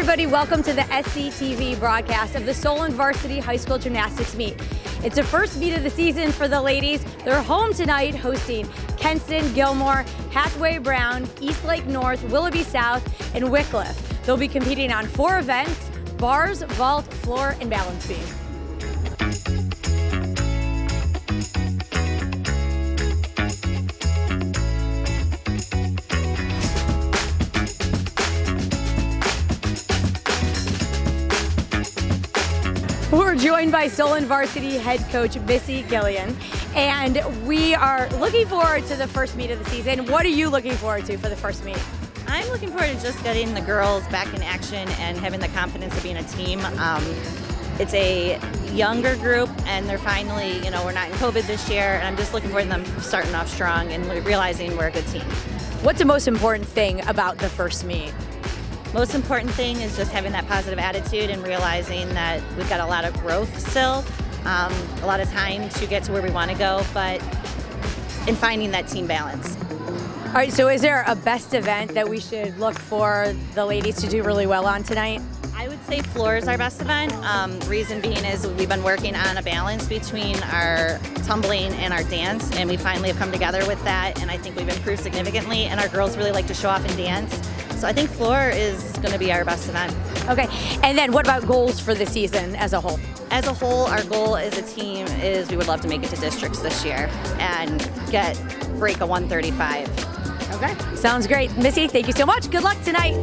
everybody, welcome to the SCTV broadcast of the Solon Varsity High School Gymnastics meet. It's the first meet of the season for the ladies. They're home tonight hosting Kenston, Gilmore, Hathaway Brown, Eastlake North, Willoughby South, and Wickliffe. They'll be competing on 4 events: bars, vault, floor, and balance beam. We're joined by Solon Varsity head coach Missy Gillian, and we are looking forward to the first meet of the season. What are you looking forward to for the first meet? I'm looking forward to just getting the girls back in action and having the confidence of being a team. It's a younger group, and they're finally, we're not in COVID this year, and I'm just looking forward to them starting off strong and realizing we're a good team. What's the most important thing about the first meet? Most important thing is just having that positive attitude and realizing that we've got a lot of growth still, a lot of time to get to where we want to go, but in finding that team balance. All right, so is there a best event that we should look for the ladies to do really well on tonight? I would say floor is our best event. Reason being is we've been working on a balance between our tumbling and our dance, and we finally have come together with that, and I think we've improved significantly, and our girls really like to show off and dance. So I think floor is going to be our best event. Okay, and then what about goals for the season as a whole? As a whole, our goal as a team is we would love to make it to districts this year and break a 135. Okay, sounds great. Missy, thank you so much. Good luck tonight.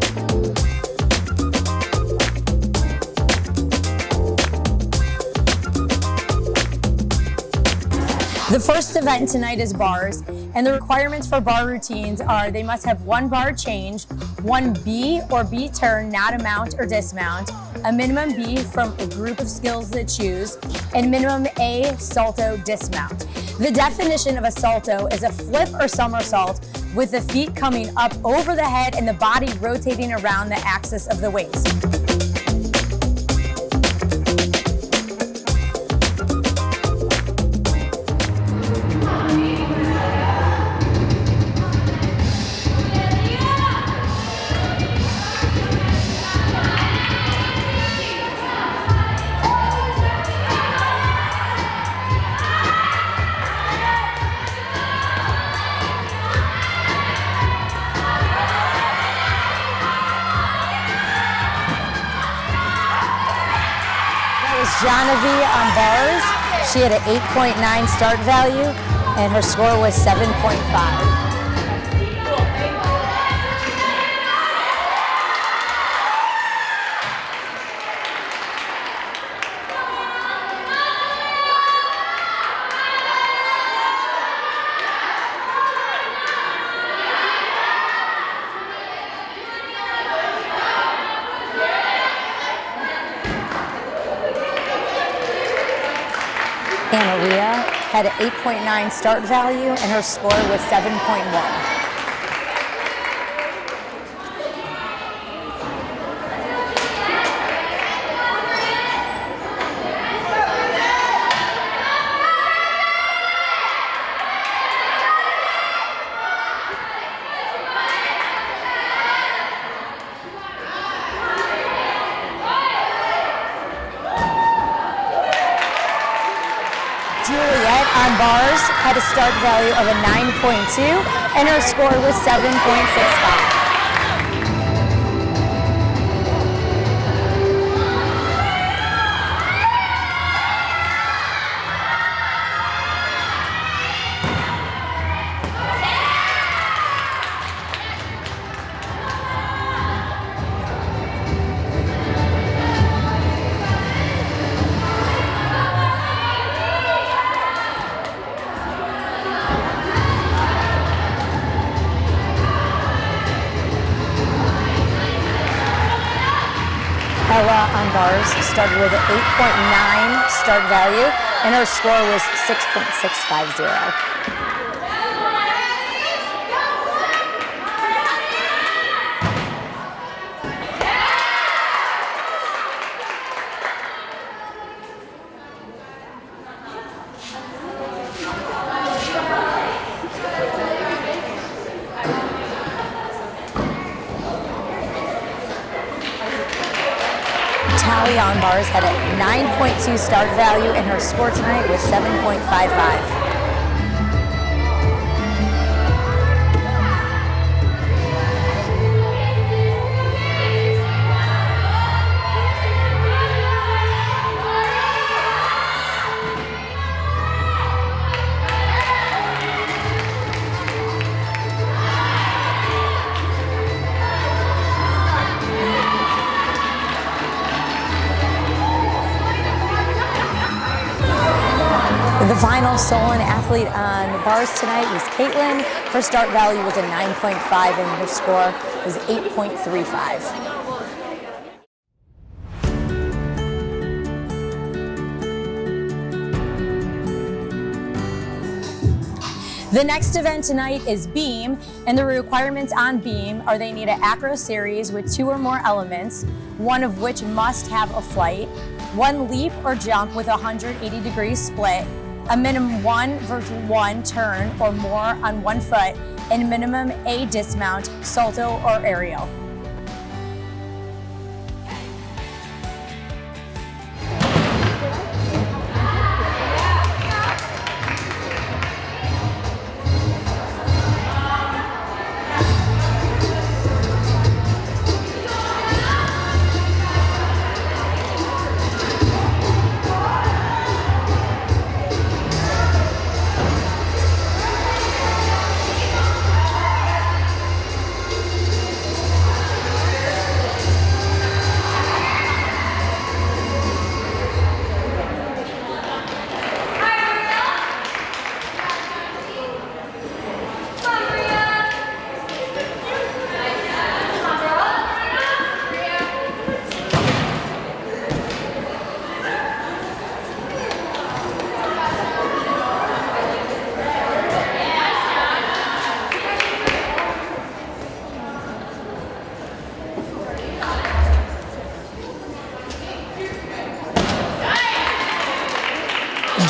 The first event tonight is bars, and the requirements for bar routines are they must have 1 bar change, 1 B or B turn not a mount or dismount, a minimum B from a group of skills they choose, and minimum A salto dismount. The definition of a salto is a flip or somersault with the feet coming up over the head and the body rotating around the axis of the waist. Genevieve on bars. She had an 8.9 start value, and her score was 7.5. Maria had an 8.9 start value, and her score was 7.1. On bars had a start value of a 9.2, and her score was 7.65. Ella on bars started with an 8.9 start value, and her score was 6.650. Tally on bars had a 9.2 start value, and her score tonight was 7.55. The final Solon athlete on bars tonight was Caitlin. Her start value was a 9.5 and her score was 8.35. The next event tonight is beam, and the requirements on beam are they need an acro series with 2 or more elements, one of which must have a flight, 1 leap or jump with a 180-degree split, a minimum 1 versus 1 turn or more on 1 foot, and minimum a dismount, salto, or aerial.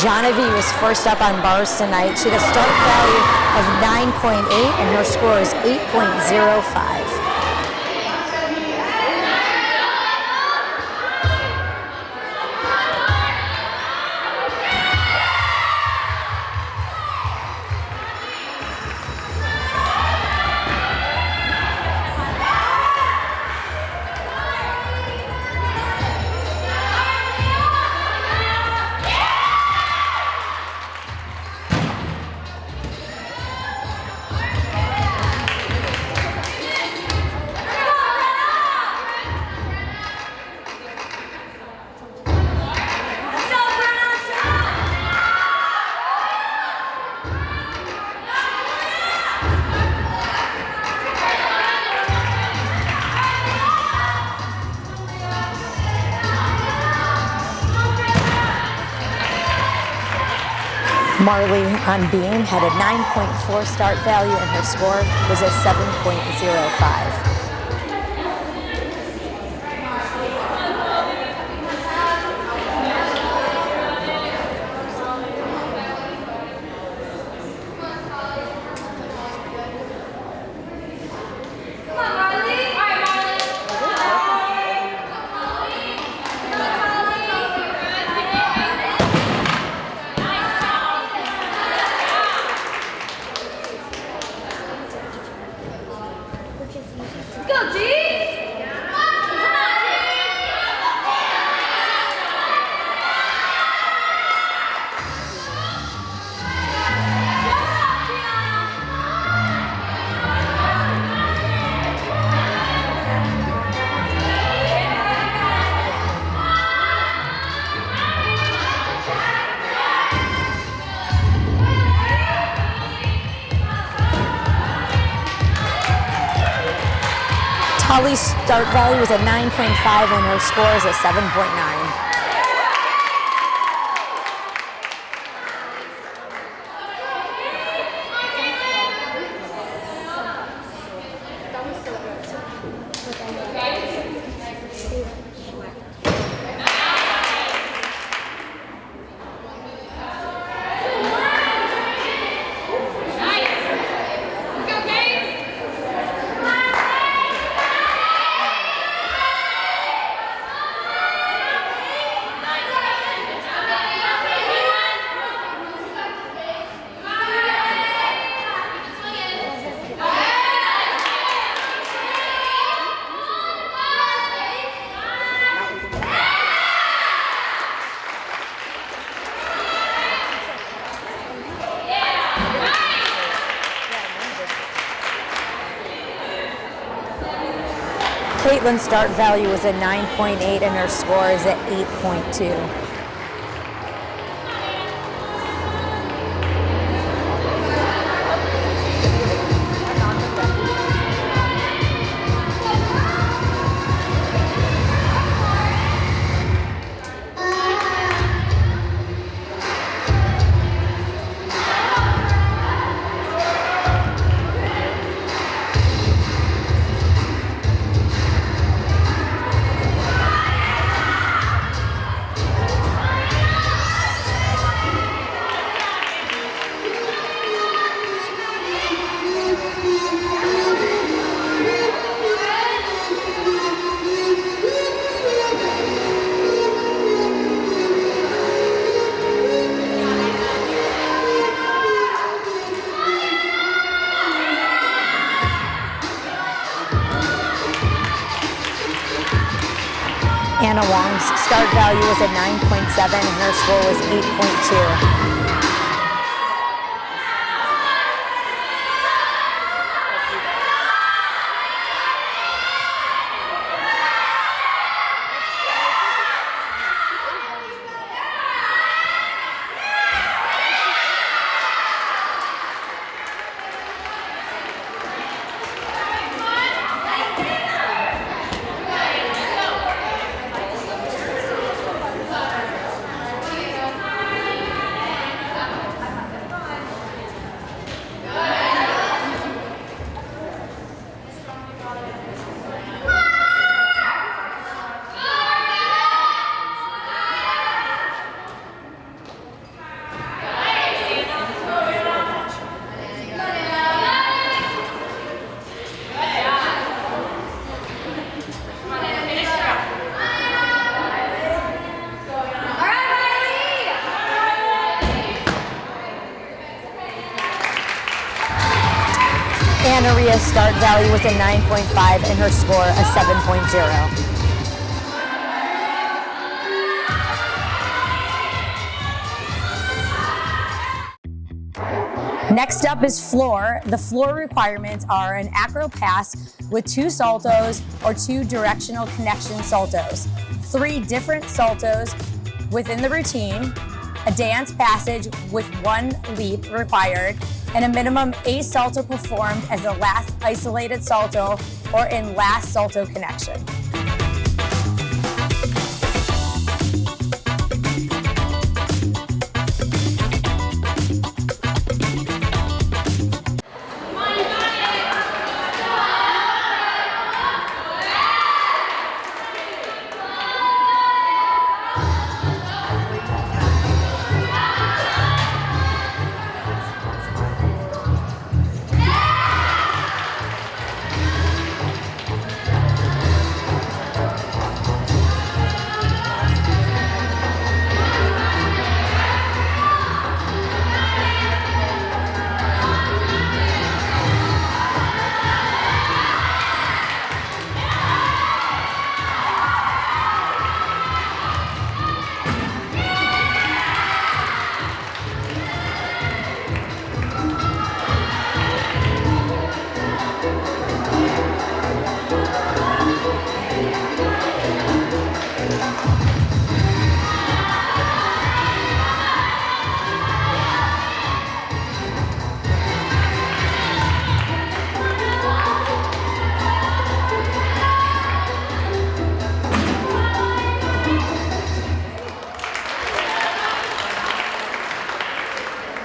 Genevieve was first up on bars tonight. She had a start value of 9.8 and her score is 8.05. Marley on beam had a 9.4 start value and her score was a 7.05. Holly's start value was a 9.5 and her score is a 7.9. Caitlin's start value was a 9.8 and her score is at 8.2. Anna Wong's start value was at 9.7 and her score was 8.2. Anaria's start value was a 9.5 and her score a 7.0. Next up is floor. The floor requirements are an acro pass with 2 saltos or 2 directional connection saltos, 3 different saltos within the routine, a dance passage with 1 leap required, and a minimum A salto performed as the last isolated salto or in last salto connection.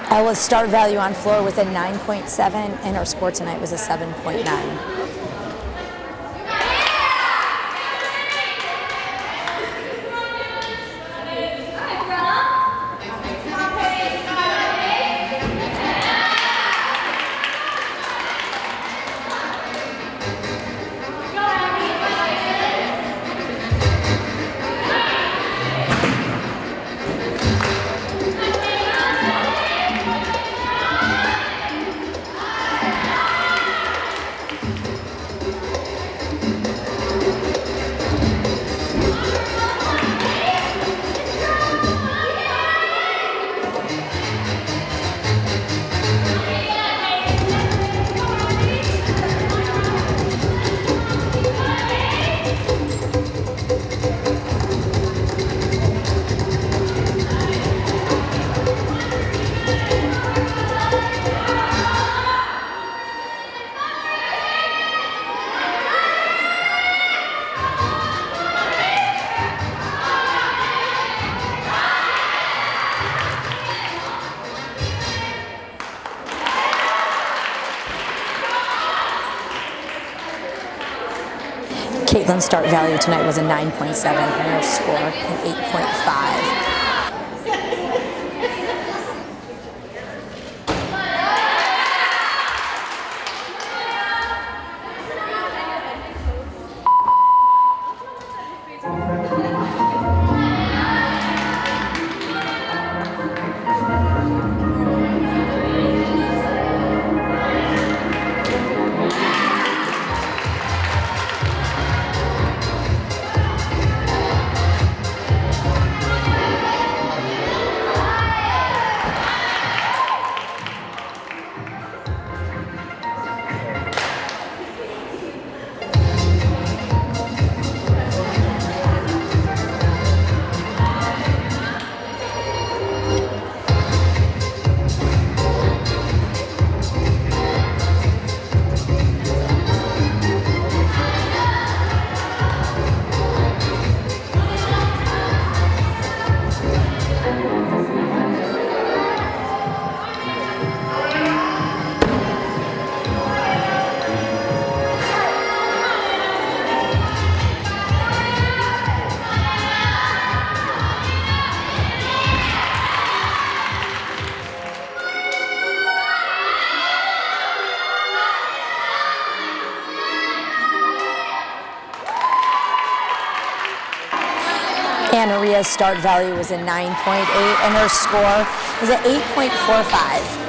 Ella's start value on floor was a 9.7 and her score tonight was a 7.9. Caitlin's start value tonight was a 9.7 and her score an 8.5. Maria's start value was a 9.8 and her score was an 8.45.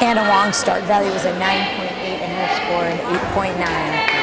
Anna Wong's start value was a 9.8 and her score an 8.9.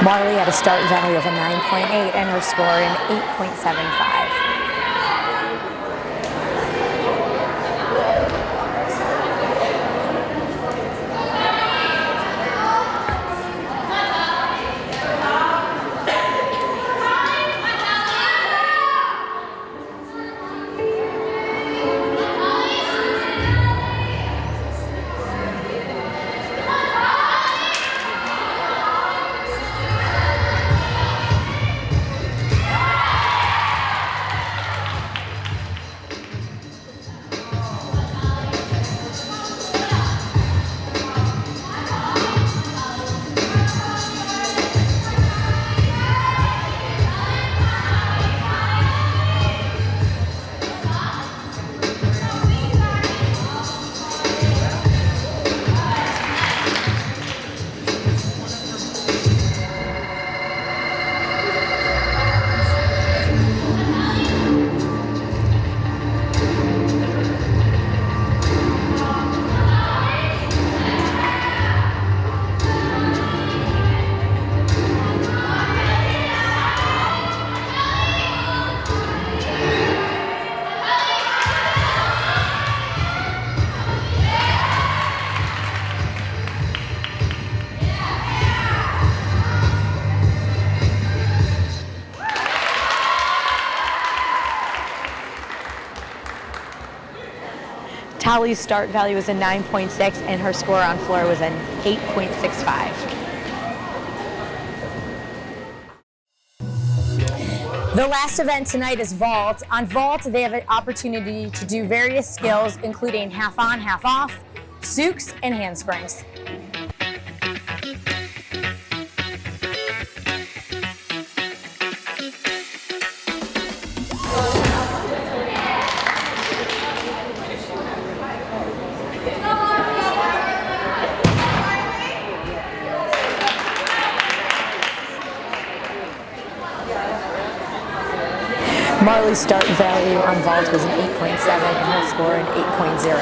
Marley had a start value of a 9.8 and her score an 8.75. Tally's start value was a 9.6 and her score on floor was an 8.65. The last event tonight is vault. On vault, they have an opportunity to do various skills, including half on, half off, sukes, and handsprings. Marley's start value on vault was an 8.7 and her score an 8.0.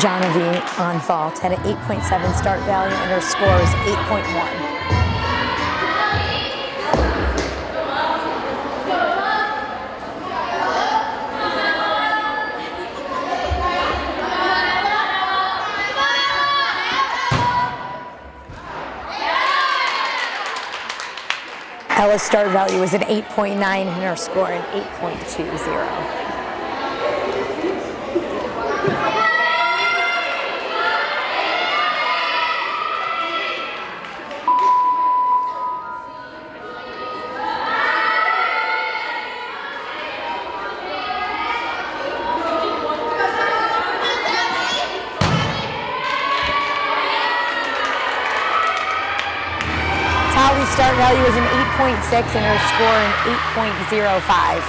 Jonavi on vault had an 8.7 start value and her score is 8.1. Ella's start value was an 8.9 and her score an 8.20. Tally's start value was an 8.6 and her score an 8.05.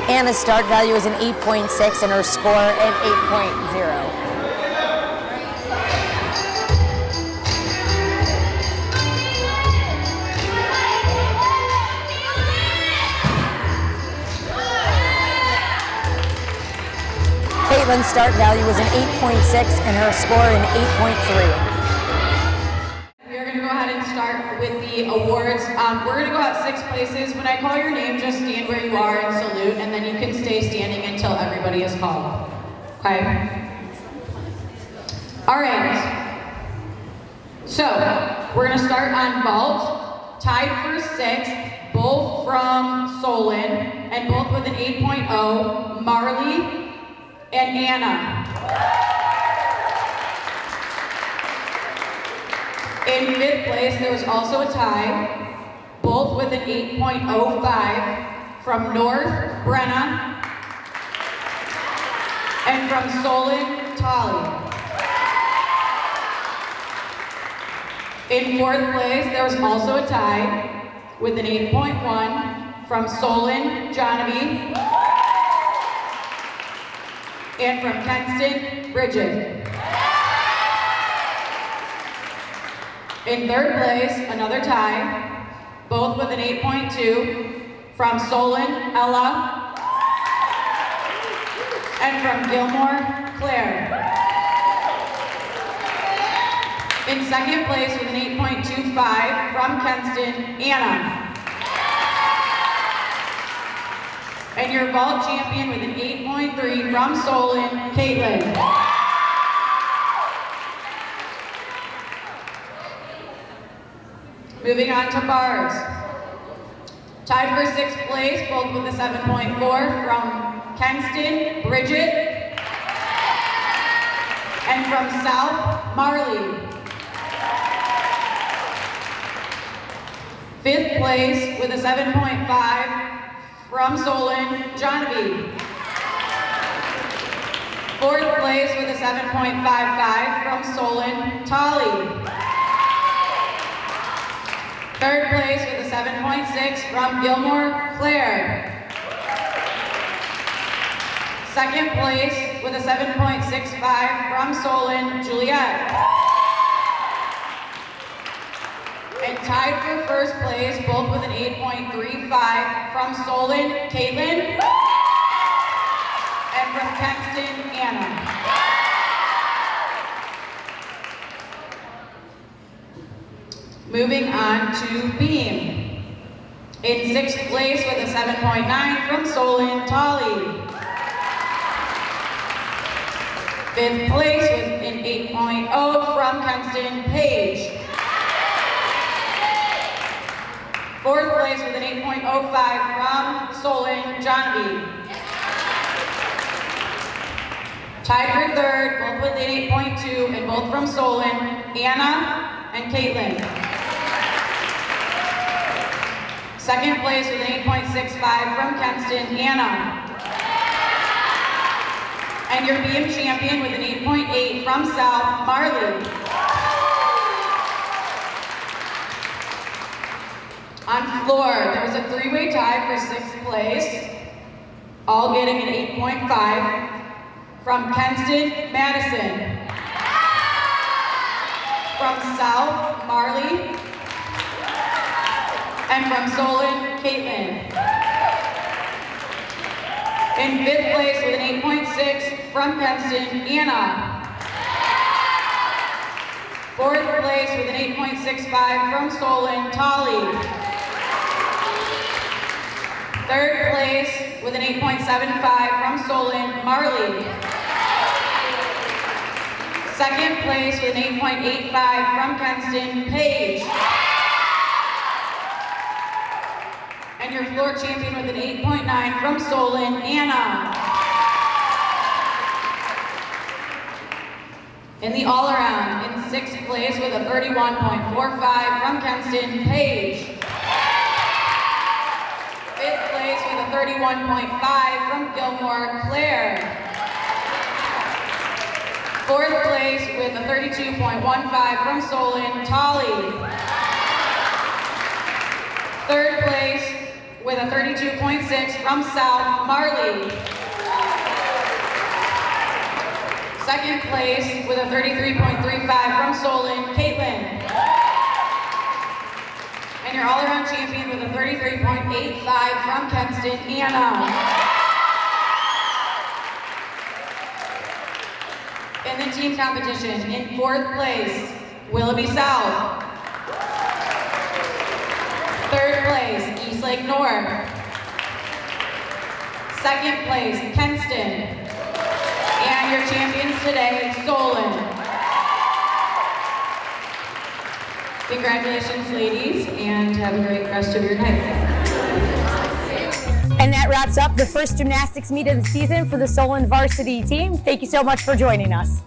Anna's start value was an 8.6 and her score an 8.0. Caitlin's start value was an 8.6 and her score an 8.3. We are going to go ahead and start with the awards. We're going to go out 6 places. When I call your name, just stand where you are and salute, and then you can stay standing until everybody is called. Okay? All right. So, we're going to start on vault. Tied for 6th, both from Solon, and both with an 8.0, Marley and Anna. In 5th place, there was also a tie, both with an 8.05 from North, Brenna, and from Solon, Tali. In 4th place, there was also a tie with an 8.1 from Solon, Jonavi, and from Kenston, Bridget. In 3rd place, another tie, both with an 8.2 from Solon, Ella, and from Gilmore, Claire. In 2nd place with an 8.25 from Kenston, Anna. And your vault champion with an 8.3 from Solon, Caitlin. Moving on to bars. Tied for 6th place, both with a 7.4 from Kenston, Bridget. And from South, Marley. 5th place with a 7.5 from Solon, Jonavi. 4th place with a 7.55 from Solon, Tali. 3rd place with a 7.6 from Gilmore, Claire. 2nd place with a 7.65 from Solon, Juliet. And tied for 1st place, both with an 8.35 from Solon, Caitlin, and from Kenston, Anna. Moving on to beam. In sixth place with a 7.9 from Solon, Tali. Fifth place with an 8.0 from Kenston, Paige. Fourth place with an 8.05 from Solon, Johnny. Tied for third, both with an 8.2 and both from Solon, Anna and Caitlin. Second place with an 8.65 from Kenston, Anna. And your BM champion with an 8.8 from South, Marley. On floor, there was a three-way tie for sixth place, all getting an 8.5 from Kenston, Madison. From South, Marley. And from Solon, Caitlin. In fifth place with an 8.6 from Kenston, Anna. Fourth place with an 8.65 from Solon, Tali. Third place with an 8.75 from Solon, Marley. Second place with an 8.85 from Kenston, Paige. And your floor champion with an 8.9 from Solon, Anna. In the all-around, in sixth place with a 31.45 from Kenston, Paige. Fifth place with a 31.5 from Gilmore, Claire. Fourth place with a 32.15 from Solon, Tali. Third place with a 32.6 from South, Marley. Second place with a 33.35 from Solon, Caitlin. And your all-around champion with a 33.85 from Kenston, Anna. In the team competition, in fourth place, Willoughby South. Third place, Eastlake North. Second place, Kenston. And your champions today, Solon. Congratulations, ladies, and have a great rest of your night. And that wraps up the first gymnastics meet of the season for the Solon Varsity team. Thank you so much for joining us.